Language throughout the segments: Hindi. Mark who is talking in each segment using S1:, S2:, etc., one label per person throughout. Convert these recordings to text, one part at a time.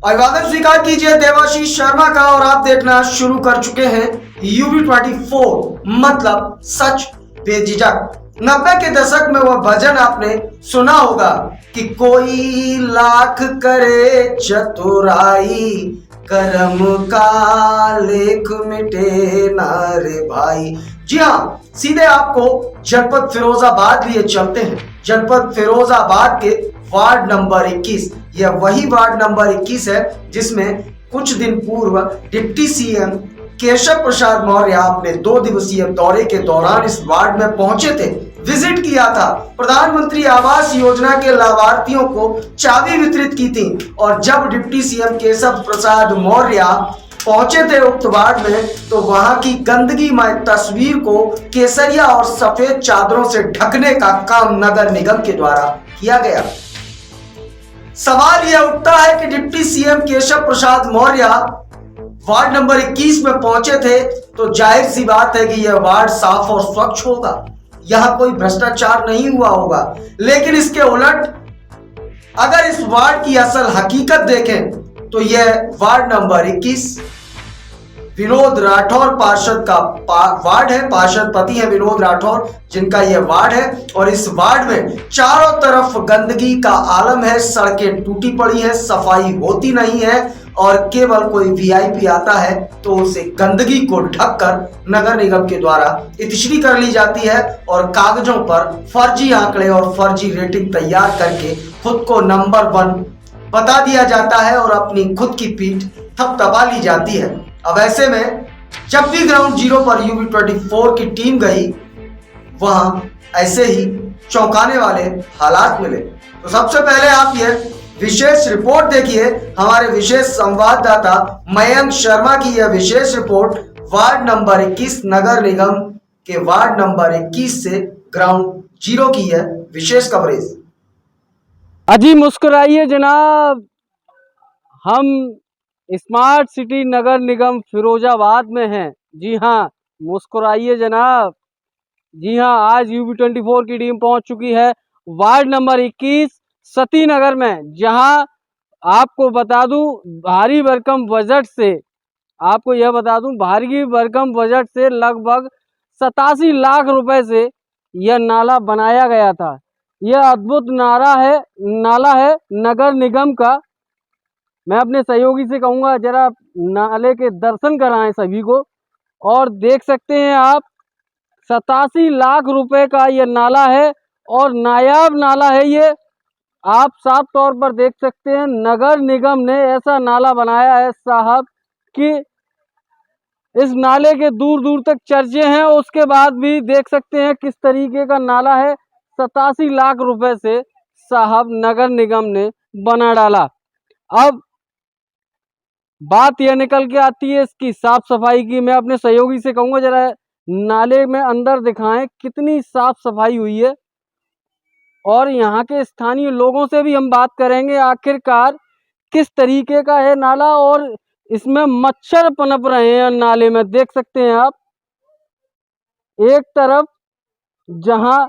S1: अभिवादन स्वीकार कीजिए देवाशीष शर्मा का और आप देखना शुरू कर चुके हैं UB24 मतलब सच बेझिझक। 90 के दशक में वह भजन आपने सुना होगा कि कोई लाख करे चतुराई कर्म का लेख मिटे ना रे भाई। जी हाँ, सीधे आपको जनपद फिरोजाबाद लिए चलते हैं। जनपद फिरोजाबाद के वार्ड नंबर 21, यह वही वार्ड नंबर 21 है जिसमें कुछ दिन पूर्व डिप्टी सीएम केशव प्रसाद मौर्य अपने 2 दिवसीय दौरे के दौरान इस वार्ड में पहुंचे थे, विजिट किया था। प्रधानमंत्री आवास योजना के लाभार्थियों को चाबी वितरित की थी और जब डिप्टी सीएम केशव प्रसाद मौर्य पहुंचे थे उक्त वार्ड में तो वहां की गंदगीमय तस्वीर को केसरिया और सफेद चादरों से ढकने का काम नगर निगम के द्वारा किया गया। सवाल यह उठता है कि deputy CM Keshav Prasad Maurya ward number 21 में पहुंचे थे तो जाहिर सी बात है कि यह वार्ड साफ और स्वच्छ होगा, यहां कोई भ्रष्टाचार नहीं हुआ होगा। लेकिन इसके उलट अगर इस वार्ड की असल हकीकत देखें तो यह वार्ड नंबर 21 विनोद राठौर पार्षद का वार्ड है। पार्षद पति है विनोद राठौर जिनका यह वार्ड है और इस वार्ड में चारों तरफ गंदगी का आलम है, सड़कें टूटी पड़ी है, सफाई होती नहीं है और केवल कोई वीआईपी आता है तो उसे गंदगी को ढककर नगर निगम के द्वारा इतिश्री कर ली जाती है और कागजों पर फर्जी आंकड़े और फर्जी रेटिंग तैयार करके खुद को नंबर 1 बता दिया जाता है और अपनी खुद की पीठ थपथपा ली जाती है। अब ऐसे में जब भी ग्राउंड जीरो पर UB24 की टीम गई वहां ऐसे ही चौंकाने वाले हालात मिले। तो सबसे पहले आप ये विशेष रिपोर्ट देखिए, हमारे विशेष संवाददाता मयंक शर्मा की यह विशेष रिपोर्ट वार्ड नंबर 21 नगर निगम के वार्ड नंबर 21 से ग्राउंड जीरो की है विशेष कवरेज।
S2: अजी मुस्कुराइए जनाब, हम स्मार्ट सिटी नगर निगम फिरोजाबाद में हैं। जी हाँ, मुस्कुराइए जनाब। जी हाँ, आज UB24 की टीम पहुंच चुकी है वार्ड नंबर 21 सती नगर में, जहां आपको बता दूं भारी भरकम बजट से लगभग 87 लाख रुपए से यह नाला बनाया गया था। यह अद्भुत नाला है नगर निगम का। मैं अपने सहयोगी से कहूँगा जरा नाले के दर्शन कराएं सभी को। और देख सकते हैं आप 87 लाख रुपए का यह नाला है और नायाब नाला है ये। आप साफ तौर पर देख सकते हैं नगर निगम ने ऐसा नाला बनाया है साहब कि इस नाले के दूर दूर तक चर्चे हैं। उसके बाद भी देख सकते हैं किस तरीके का नाला है। 87 लाख रुपए से साहब नगर निगम ने बना डाला। अब बात यह निकल के आती है इसकी साफ सफाई की। मैं अपने सहयोगी से कहूँगा जरा नाले में अंदर दिखाएं कितनी साफ सफाई हुई है और यहाँ के स्थानीय लोगों से भी हम बात करेंगे आखिरकार किस तरीके का है नाला। और इसमें मच्छर पनप रहे हैं नाले में, देख सकते हैं आप। एक तरफ जहाँ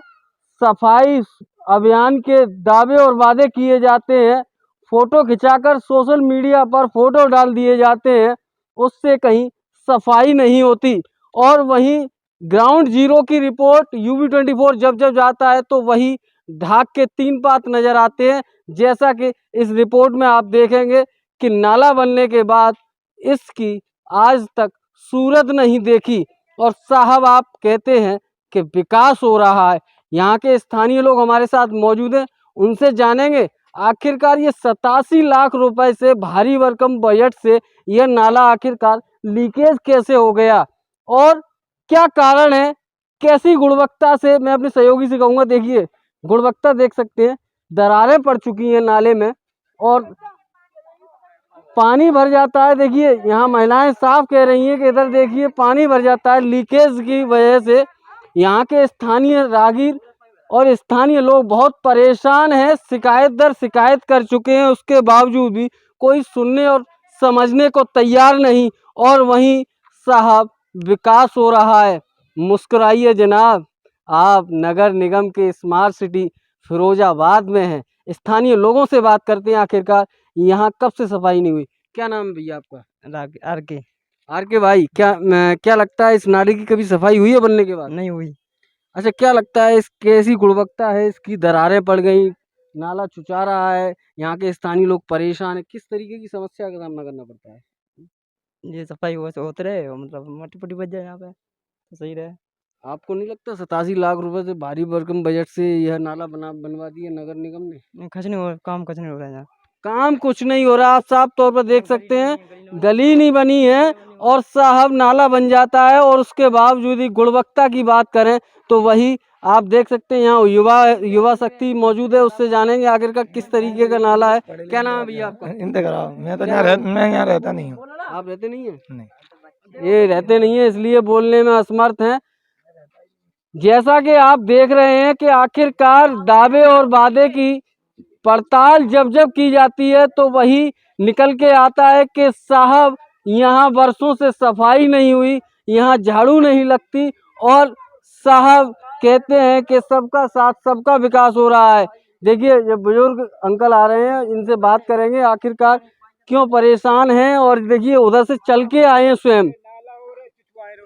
S2: सफाई अभियान के दावे और वादे किए जाते हैं, फोटो खिंचाकर सोशल मीडिया पर फोटो डाल दिए जाते हैं, उससे कहीं सफाई नहीं होती। और वहीं ग्राउंड जीरो की रिपोर्ट UB24 जब जब जाता है तो वही ढाक के 3 पात नजर आते हैं। जैसा कि इस रिपोर्ट में आप देखेंगे कि नाला बनने के बाद इसकी आज तक सूरत नहीं देखी। और साहब आप कहते हैं कि विकास हो रहा है। यहाँ के स्थानीय लोग हमारे साथ मौजूद हैं, उनसे जानेंगे आखिरकार ये 87 लाख रुपए से भारी भरकम बजट से यह नाला आखिरकार लीकेज कैसे हो गया और क्या कारण है, कैसी गुणवत्ता से। मैं अपने सहयोगी से कहूँगा, देखिए गुणवत्ता देख सकते हैं, दरारें पड़ चुकी हैं नाले में और पानी भर जाता है। देखिए यहाँ महिलाएं साफ कह रही हैं कि इधर देखिए पानी भर जाता है लीकेज की वजह से। यहाँ के स्थानीय राहगीर और स्थानीय लोग बहुत परेशान हैं, शिकायत दर शिकायत कर चुके हैं, उसके बावजूद भी कोई सुनने और समझने को तैयार नहीं। और वहीं साहब विकास हो रहा है। मुस्कुराइए जनाब, आप नगर निगम के स्मार्ट सिटी फिरोजाबाद में हैं। स्थानीय लोगों से बात करते हैं आखिरकार यहाँ कब से सफाई नहीं हुई। क्या नाम है भैया आपका?
S3: आर के
S2: आर के भाई, क्या लगता है इस नाले की कभी सफाई हुई है बनने के बाद?
S3: नहीं हुई।
S2: अच्छा, क्या लगता है इस कैसी गुणवत्ता है इसकी, दरारें पड़ गई, नाला चुचा रहा है, यहाँ के स्थानीय लोग परेशान है, किस तरीके की समस्या का सामना करना पड़ता है?
S3: ये सफाई हो होते रहे और मतलब मट्टी पट्टी बच जाए यहाँ पे तो सही रहे।
S2: आपको नहीं लगता 87 लाख रुपए से भारी भरकम बजट से यह नाला बनवा दिया नगर निगम ने?
S3: नहीं, कुछ नहीं हो, काम कुछ नहीं हो रहा है यहाँ।
S2: काम कुछ नहीं हो रहा, आप साफ तौर पर देख सकते हैं गली नहीं बनी है और साहब नाला बन जाता है, और उसके बावजूद ही गुणवत्ता की बात करें तो वही आप देख सकते हैं यहाँ युवा शक्ति मौजूद है, उससे जानेंगे आखिरकार किस तरीके का नाला है। क्या नाम है भैया आपका?
S4: मैं यहाँ रहता नहीं हूँ।
S2: आप रहते नहीं है?
S4: नहीं।
S2: ये रहते नहीं है इसलिए बोलने में असमर्थ हैं। जैसा कि आप देख रहे हैं कि आखिरकार दावे और वादे की पड़ताल जब जब की जाती है तो वही निकल के आता है कि साहब यहाँ वर्षों से सफाई नहीं हुई, यहाँ झाड़ू नहीं लगती, और साहब कहते हैं कि सबका साथ सबका विकास हो रहा है। देखिए, ये बुजुर्ग अंकल आ रहे हैं, इनसे बात करेंगे आखिरकार क्यों परेशान हैं, और देखिए उधर से चल के आए हैं स्वयं।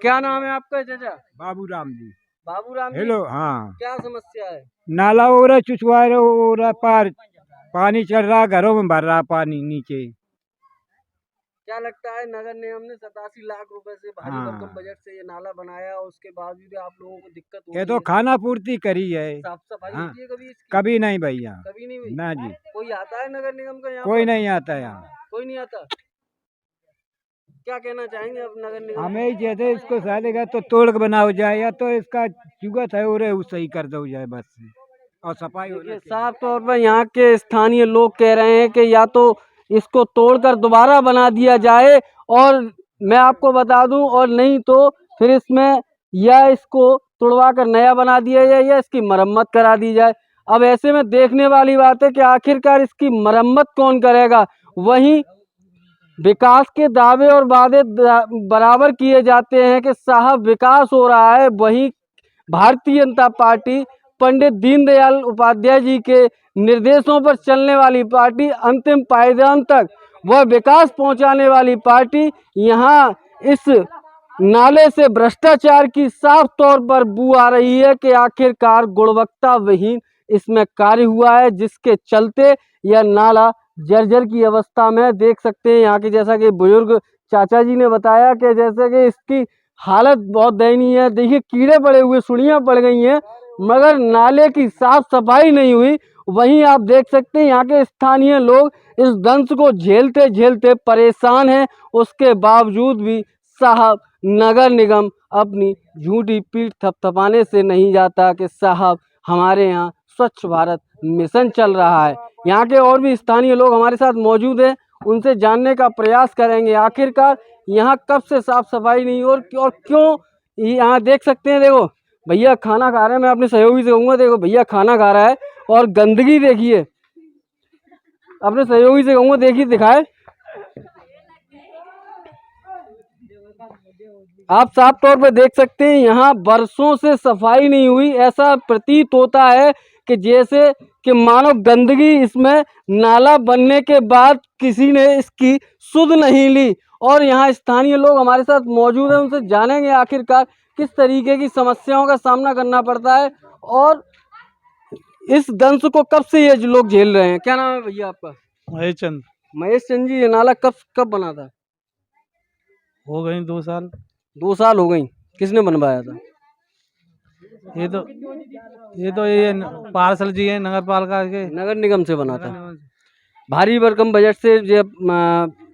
S2: क्या नाम है आपका चाचा?
S4: बाबूराम जी।
S2: बाबूराम जी,
S4: हेलो। हाँ,
S2: क्या समस्या है?
S4: नाला हो रहा, चुचवा हो रहा, पार पानी चल रहा, घरों में भर रहा पानी नीचे।
S2: क्या लगता है नगर निगम ने 87 लाख रुपए से भारी
S4: हाँ।
S2: भरकम बजट से ये नाला बनाया, और उसके बावजूद आप लोगों को दिक्कत हो
S4: ये
S2: रही
S4: तो
S2: है?
S4: खाना पूर्ति करी है।
S2: साफ सफाई
S4: हाँ।
S2: होती है कभी इसकी?
S4: कभी नहीं भैया,
S2: कभी नहीं हुई?
S4: ना जी,
S2: कोई आता है नगर निगम का यहाँ
S4: कोई
S2: पर?
S4: नहीं आता यहाँ।
S2: कोई नहीं आता। क्या कहना चाहेंगे अब नगर निगम?
S4: हमें ही जैसे इसको सालेगा तो तोड़ के बनाओ जाए, या तो इसका चुगत है और वो सही कर दो जाए बस, और सफाई होना
S2: देखिए,
S4: चाहिए।
S2: साफ तौर पर यहाँ के स्थानीय लोग कह रहे हैं कि या तो इसको तोड़कर दोबारा बना दिया जाए, और मैं आपको बता दूं, और नहीं तो फिर इसमें या इसको तोड़वा कर नया बना दिया जाए या इसकी मरम्मत करा दी जाए। अब ऐसे में देखने वाली बात है कि आखिरकार इसकी मरम्मत कौन करेगा। वहीं विकास के दावे और वादे बराबर किए जाते हैं कि साहब विकास हो रहा है, वहीं भारतीय जनता पार्टी पंडित दीनदयाल उपाध्याय जी के निर्देशों पर चलने वाली पार्टी, अंतिम पायदान तक वह विकास पहुंचाने वाली पार्टी, यहाँ इस नाले से भ्रष्टाचार की साफ तौर पर बू आ रही है कि आखिरकार गुणवत्ता विहीन इसमें कार्य हुआ है, जिसके चलते यह नाला जर्जर की अवस्था में देख सकते हैं। यहाँ के जैसा कि बुजुर्ग चाचा जी ने बताया कि जैसे कि इसकी हालत बहुत दयनीय है। देखिए, कीड़े पड़े हुए, सुड़ियाँ पड़ गई हैं, मगर नाले की साफ सफाई नहीं हुई। वहीं आप देख सकते हैं यहाँ के स्थानीय लोग इस दंश को झेलते झेलते परेशान हैं। उसके बावजूद भी साहब नगर निगम अपनी झूठी पीठ थपथपाने से नहीं जाता कि साहब हमारे यहाँ स्वच्छ भारत मिशन चल रहा है। यहाँ के और भी स्थानीय लोग हमारे साथ मौजूद हैं, उनसे जानने का प्रयास करेंगे आखिरकार यहाँ कब से साफ सफाई नहीं और क्यों। यहाँ देख सकते हैं, देखो भैया खाना खा रहे हैं, मैं अपने सहयोगी से कहूँगा, देखो भैया खाना खा रहा है और गंदगी देखिए, अपने सहयोगी से कहूँगा देखिए दिखाए। आप साफ तौर पर देख सकते हैं यहाँ वर्षों से सफाई नहीं हुई। ऐसा प्रतीत होता है कि जैसे कि मानो गंदगी इसमें नाला बनने के बाद किसी ने इसकी सुध नहीं ली। और यहाँ स्थानीय लोग हमारे साथ मौजूद हैं, उनसे जानेंगे आखिरकार किस तरीके की समस्याओं का सामना करना पड़ता है और इस दंश को कब से ये लोग झेल रहे हैं। क्या नाम है भैया आपका?
S5: महेश चंद।
S2: महेश चंद जी, ये नाला कब बना था?
S5: हो गई 2 साल।
S2: 2 साल हो गई। किसने बनवाया था?
S5: ये तो ये पार्षद जी है नगर पालिका के,
S2: नगर निगम से बना था। भारी भरकम बजट से जब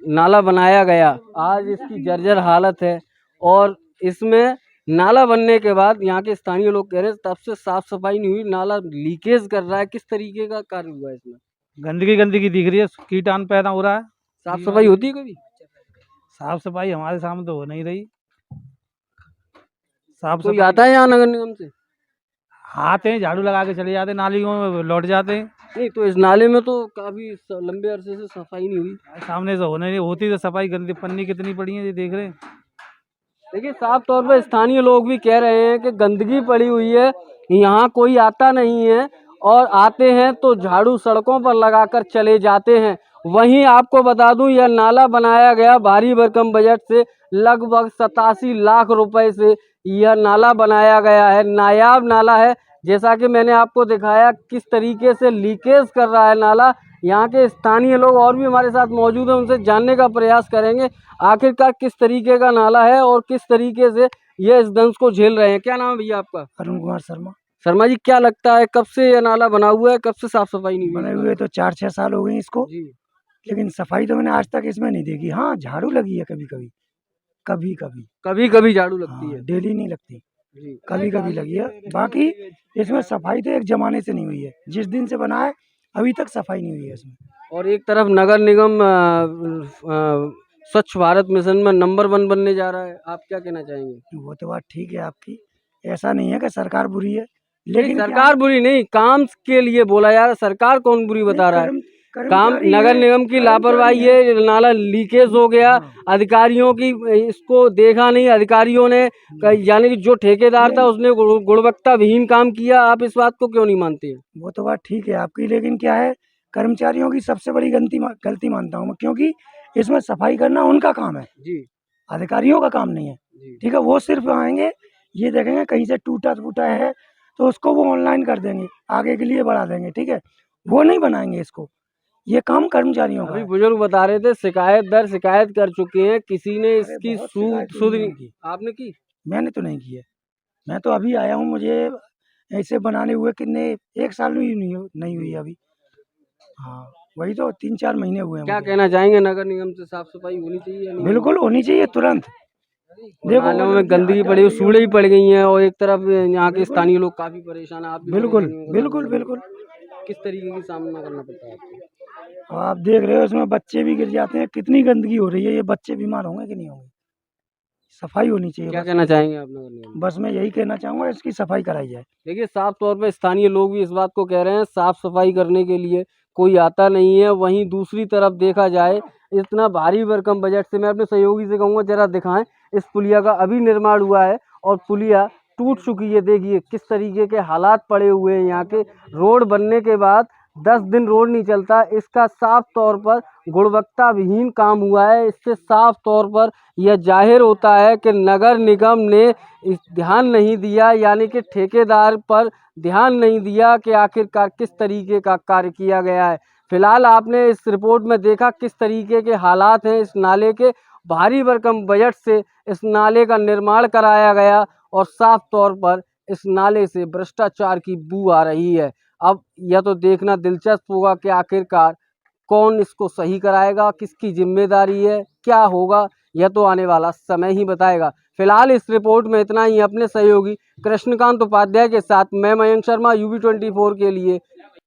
S2: नाला बनाया गया, आज इसकी जर्जर हालत है और इसमें नाला बनने के बाद यहाँ के स्थानीय लोग कह रहे हैं तब से साफ सफाई नहीं हुई, नाला लीकेज कर रहा है। किस तरीके का कार्य हुआ है इसमें?
S5: गंदगी दिख रही है, कीटाणु पैदा हो रहा है।
S2: साफ सफाई होती है कभी?
S5: साफ सफाई हमारे सामने तो हो नहीं रही। साफ
S2: कोई
S5: सफाई
S2: आता है यहाँ नगर निगम से?
S5: आते हैं, झाड़ू लगा के चले जाते हैं, नालियों में लौट जाते हैं।
S2: नहीं तो इस नाले में तो काफी लंबे अरसे से सफाई नहीं हुई।
S5: सामने से होने नहीं होती तो सफाई, गंदी पन्नी कितनी पड़ी है ये देख रहे हैं।
S2: देखिए, साफ तौर पर स्थानीय लोग भी कह रहे हैं कि गंदगी पड़ी हुई है, यहाँ कोई आता नहीं है और आते हैं तो झाड़ू सड़कों पर लगाकर चले जाते हैं। वहीं आपको बता दूं यह नाला बनाया गया भारी भरकम बजट से, लगभग 87 लाख रुपए से यह नाला बनाया गया है। नायाब नाला है, जैसा कि मैंने आपको दिखाया किस तरीके से लीकेज कर रहा है नाला। यहाँ के स्थानीय लोग और भी हमारे साथ मौजूद हैं, उनसे जानने का प्रयास करेंगे आखिरकार किस तरीके का नाला है और किस तरीके से ये इस दंश को झेल रहे हैं। क्या नाम है भैया आपका?
S6: अरुण कुमार शर्मा।
S2: शर्मा जी, क्या लगता है कब से ये नाला बना हुआ है, कब से साफ सफाई नहीं हुई?
S6: बने हुए तो 4-6 साल हो गए इसको,
S2: जी।
S6: लेकिन सफाई तो मैंने आज तक इसमें नहीं देखी। हाँ, झाड़ू लगी है कभी कभी, कभी कभी।
S2: कभी कभी झाड़ू लगती है।
S6: डेली नहीं लगती,
S2: जी।
S6: कभी कभी लगी है। बाकी इसमें सफाई तो एक जमाने से नहीं हुई है, जिस दिन से बना है अभी तक सफाई नहीं हुई है इसमें।
S2: और एक तरफ नगर निगम स्वच्छ भारत मिशन में नंबर 1 बनने जा रहा है, आप क्या कहना चाहेंगे?
S6: वो तो बात ठीक है आपकी, ऐसा नहीं है कि सरकार बुरी है,
S2: नहीं,
S6: लेकिन क्या
S2: सरकार बुरी नहीं, काम के लिए बोला यार, सरकार कौन बुरी बता रहा है? काम
S6: कर्मचारी
S2: नगर
S6: है,
S2: निगम की
S6: कर्मचारी
S2: लापरवाही
S6: है।
S2: है, नाला लीकेज हो गया,
S6: हाँ।
S2: अधिकारियों की इसको देखा नहीं, अधिकारियों ने यानी कि जो ठेकेदार था उसने गुणवत्ता विहीन काम किया। आप इस बात को क्यों नहीं मानते हैं?
S6: वो तो बात ठीक है आपकी, लेकिन क्या है, कर्मचारियों की सबसे बड़ी गलती मानता हूँ मैं, क्योंकि इसमें सफाई करना उनका काम है,
S2: जी
S6: अधिकारियों का काम नहीं है।
S2: जी।
S6: ठीक है, वो सिर्फ आएंगे, ये देखेंगे कहीं से टूटा फूटा है तो उसको वो ऑनलाइन कर देंगे, आगे के लिए बढ़ा देंगे। ठीक है, वो नहीं बनाएंगे इसको, ये काम कर्मचारियों का
S2: अभी
S6: है।
S2: बुजुर्ग बता रहे थे शिकायत दर शिकायत कर चुके हैं, किसी ने
S6: अरे
S2: इसकी
S6: बहुत
S2: सुध
S6: शिकायत हुई
S2: सुध
S6: है
S2: नहीं
S6: उनकी।
S2: आपने की?
S6: मैंने तो नहीं की है, मैं तो अभी आया हूँ, मुझे ऐसे बनाने हुए कितने 1 साल भी नहीं हुई अभी। हाँ, वही तो 3-4 महीने हुए हैं
S2: क्या
S6: मुझे।
S2: कहना चाहेंगे, नगर निगम से साफ सफाई होनी चाहिए या नहीं?
S6: बिल्कुल होनी चाहिए तुरंत।
S2: और
S6: देखो
S2: नालों
S6: वो
S2: में
S6: लड़की
S2: गंदगी
S6: हटा
S2: पड़ी,
S6: रही है
S2: सूढ़े ही
S6: उसको।
S2: पड़ गई हैं और एक तरफ यहाँ के
S6: बिल्कुल।
S2: स्थानीय लोग काफी परेशान हैं। आप भी
S6: बिल्कुल
S2: परेशानी में
S6: बिल्कुल
S2: बता रहे
S6: बिल्कुल।
S2: हैं। किस तरीके की सामना करना पड़ता है आपको?
S6: आप देख रहे हो इसमें बच्चे भी गिर जाते हैं, कितनी गंदगी हो रही है, ये बच्चे बीमार होंगे कि नहीं होंगे? सफाई होनी चाहिए
S2: क्या
S6: बस।
S2: कहना चाहेंगे आप नगर निगम?
S6: बस मैं यही कहना चाहूँगा, इसकी सफाई कराई जाए।
S2: देखिए, साफ तौर पे स्थानीय लोग भी इस बात को कह रहे हैं, साफ सफाई करने के लिए कोई आता नहीं है। वहीं दूसरी तरफ देखा जाए, इतना भारी भरकम बजट से, मैं अपने सहयोगी से कहूँगा जरा दिखाएं, इस पुलिया का अभी निर्माण हुआ है और पुलिया टूट चुकी है। देखिए किस तरीके के हालात पड़े हुए हैं यहाँ के। रोड बनने के बाद 10 दिन रोड नहीं चलता, इसका साफ तौर पर गुणवत्ता विहीन काम हुआ है। इससे साफ तौर पर यह जाहिर होता है कि नगर निगम ने इस ध्यान नहीं दिया, यानी कि ठेकेदार पर ध्यान नहीं दिया कि आखिरकार किस तरीके का कार्य किया गया है। फिलहाल आपने इस रिपोर्ट में देखा किस तरीके के हालात हैं इस नाले के। भारी भरकम बजट से इस नाले का निर्माण कराया गया और साफ तौर पर इस नाले से भ्रष्टाचार की बू आ रही है। अब यह तो देखना दिलचस्प होगा कि आखिरकार कौन इसको सही कराएगा, किसकी जिम्मेदारी है, क्या होगा, यह तो आने वाला समय ही बताएगा। फिलहाल इस रिपोर्ट में इतना ही। अपने सहयोगी कृष्णकांत उपाध्याय के साथ मैं मयंक शर्मा, UB24 के लिए